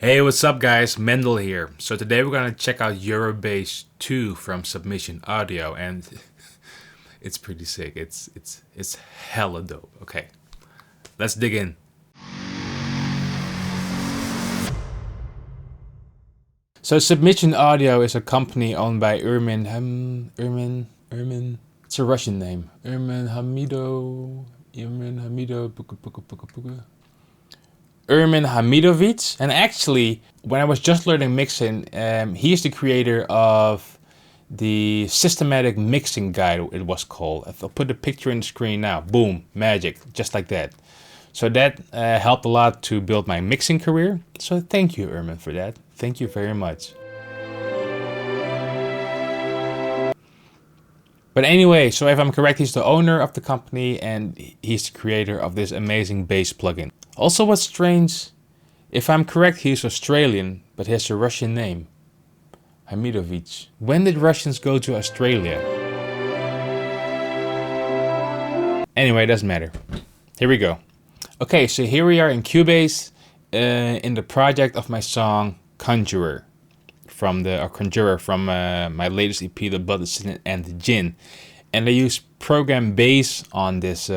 Hey, what's up guys? Mendel here. So today we're gonna check out Eurobass 2 from Submission Audio, and it's pretty sick. It's hella dope. Okay, let's dig in. So Submission Audio is a company owned by Ermin. It's a Russian name. Ermin Hamidovich. And actually, when I was just learning mixing, he's the creator of the systematic mixing guide, it was called. I'll put the picture in the screen now. Boom, magic, just like that. So that helped a lot to build my mixing career. So thank you, Ermin, for that. Thank you very much. But anyway, so if I'm correct, he's the owner of the company and he's the creator of this amazing bass plugin. Also, what's strange, if I'm correct, he's Australian, but he has a Russian name. Hamidovich. When did Russians go to Australia? Anyway, it doesn't matter. Here we go. Okay, so here we are in Cubase in the project of my song Conjurer from my latest EP, The Blood, the Sin and the Gin. And I use Program Bass on this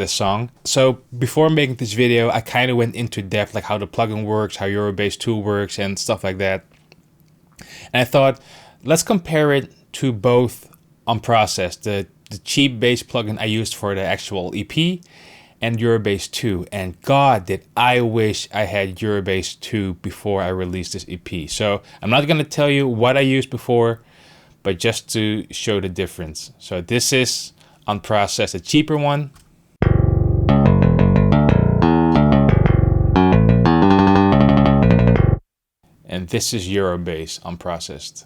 song. So before making this video, I kind of went into depth, like how the plugin works, how Eurobass 2 works and stuff like that. And I thought, let's compare it to both Unprocessed, the cheap bass plugin I used for the actual EP, and Eurobass 2. And God, did I wish I had Eurobass 2 before I released this EP. So I'm not going to tell you what I used before, but just to show the difference. So this is Unprocessed, a cheaper one. And this is Eurobass Unprocessed.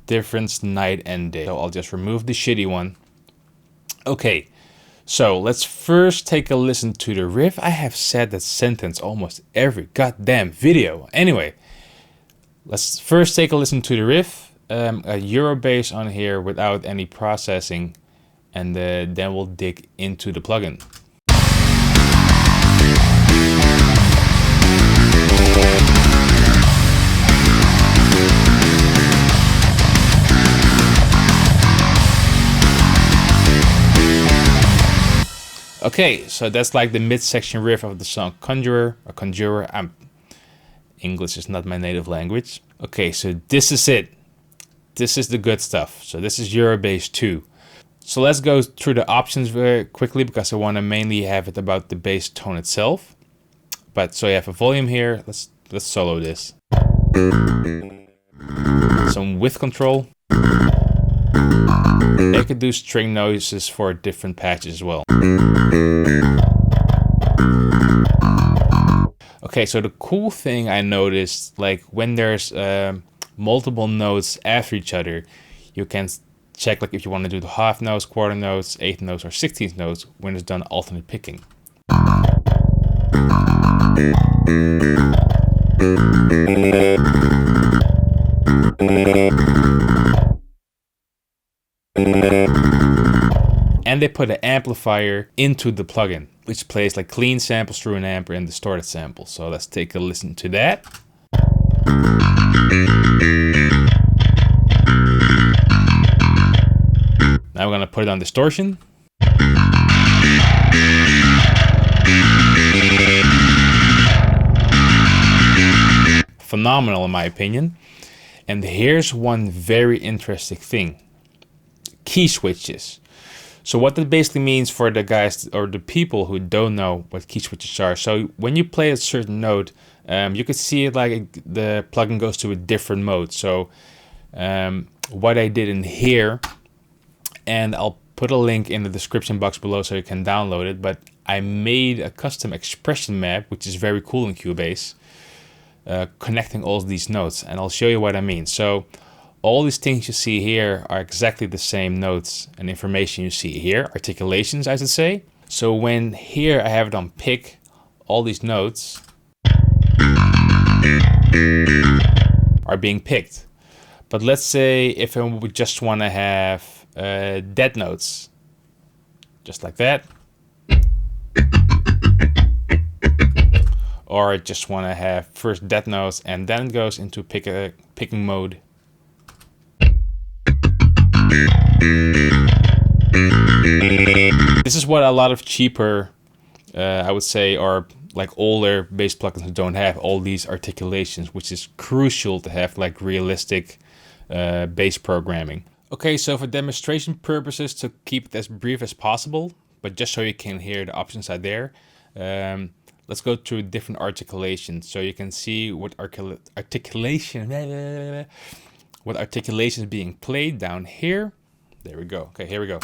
Difference night and day. So I'll just remove the shitty one. Okay, so let's first take a listen to the riff. I have said that sentence almost every goddamn video. Anyway, let's first take a listen to the riff. A Eurobass on here without any processing, and then we'll dig into the plugin. Okay, so that's like the midsection riff of the song Conjurer, or Conjurer. English is not my native language. Okay, so this is it. This is the good stuff. So this is Eurobass 2. So let's go through the options very quickly because I want to mainly have it about the bass tone itself. But so you have a volume here. Let's solo this. Some width control. I could do string noises for different patches as well. Okay, so the cool thing I noticed, like when there's multiple notes after each other, you can check like if you want to do the half notes, quarter notes, eighth notes, or 16th notes when it's done alternate picking. And they put an amplifier into the plugin, which plays like clean samples through an amp and distorted samples. So let's take a listen to that. Now we're gonna put it on distortion. Phenomenal in my opinion. And here's one very interesting thing. Key switches. So what that basically means for the guys or the people who don't know what key switches are. So when you play a certain note, you can see it like the plugin goes to a different mode. So what I did in here, and I'll put a link in the description box below so you can download it, but I made a custom expression map, which is very cool in Cubase, connecting all these notes, and I'll show you what I mean. So all these things you see here are exactly the same notes and information you see here, articulations I should say. So when here I have it on pick, all these notes are being picked. But let's say if I would just want to have dead notes, just like that. Or I just want to have first dead notes and then it goes into picking mode. This is what a lot of cheaper, I would say, or like older bass plugins don't have, all these articulations, which is crucial to have like realistic bass programming. Okay, so for demonstration purposes, to keep it as brief as possible, but just so you can hear the options are there, let's go through different articulations so you can see what articulation is being played down here. There we go. Okay, here we go.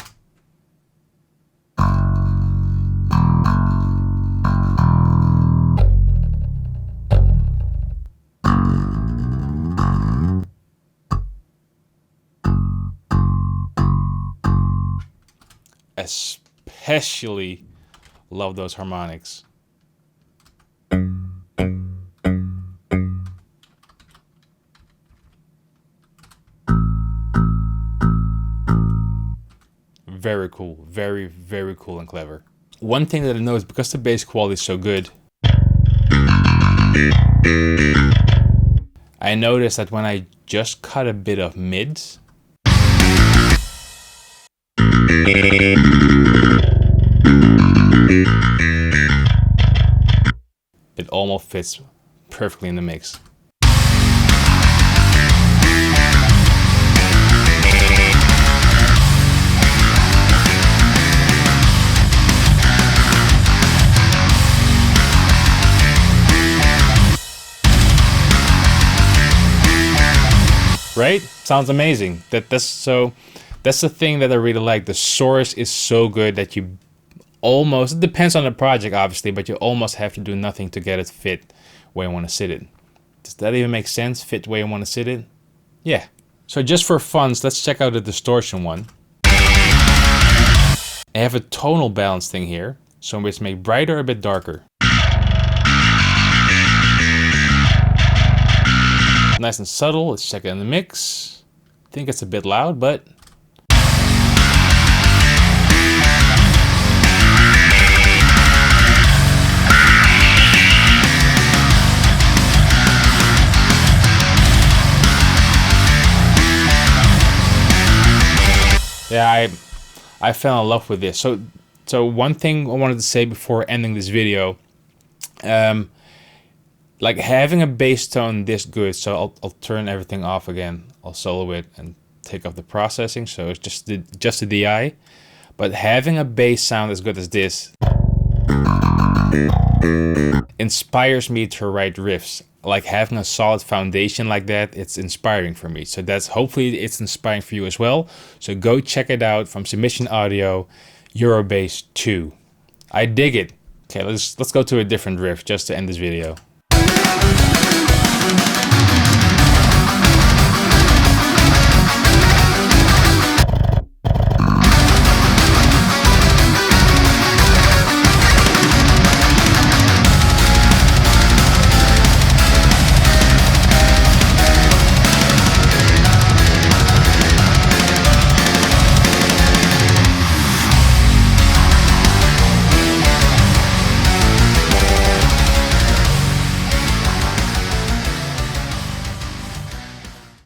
Especially love those harmonics. Very cool, very, very cool and clever. One thing that I know is because the bass quality is so good, I noticed that when I just cut a bit of mids, it almost fits perfectly in the mix. Right? Sounds amazing. That's the thing that I really like. The source is so good that you almost, it depends on the project obviously, but you almost have to do nothing to get it fit where you want to sit it. Does that even make sense? Fit where you want to sit it? Yeah. So just for fun, let's check out the distortion one. I have a tonal balance thing here, so I'm going to make brighter, a bit darker. Nice and subtle. Let's check it in the mix. I think it's a bit loud, but yeah, I fell in love with this. So one thing I wanted to say before ending this video, like having a bass tone this good, so I'll turn everything off again. I'll solo it and take off the processing, so it's just the DI. But having a bass sound as good as this inspires me to write riffs. Like having a solid foundation like that, it's inspiring for me. So that's, hopefully it's inspiring for you as well. So go check it out from Submission Audio, Eurobass 2. I dig it. Okay, let's go to a different riff just to end this video.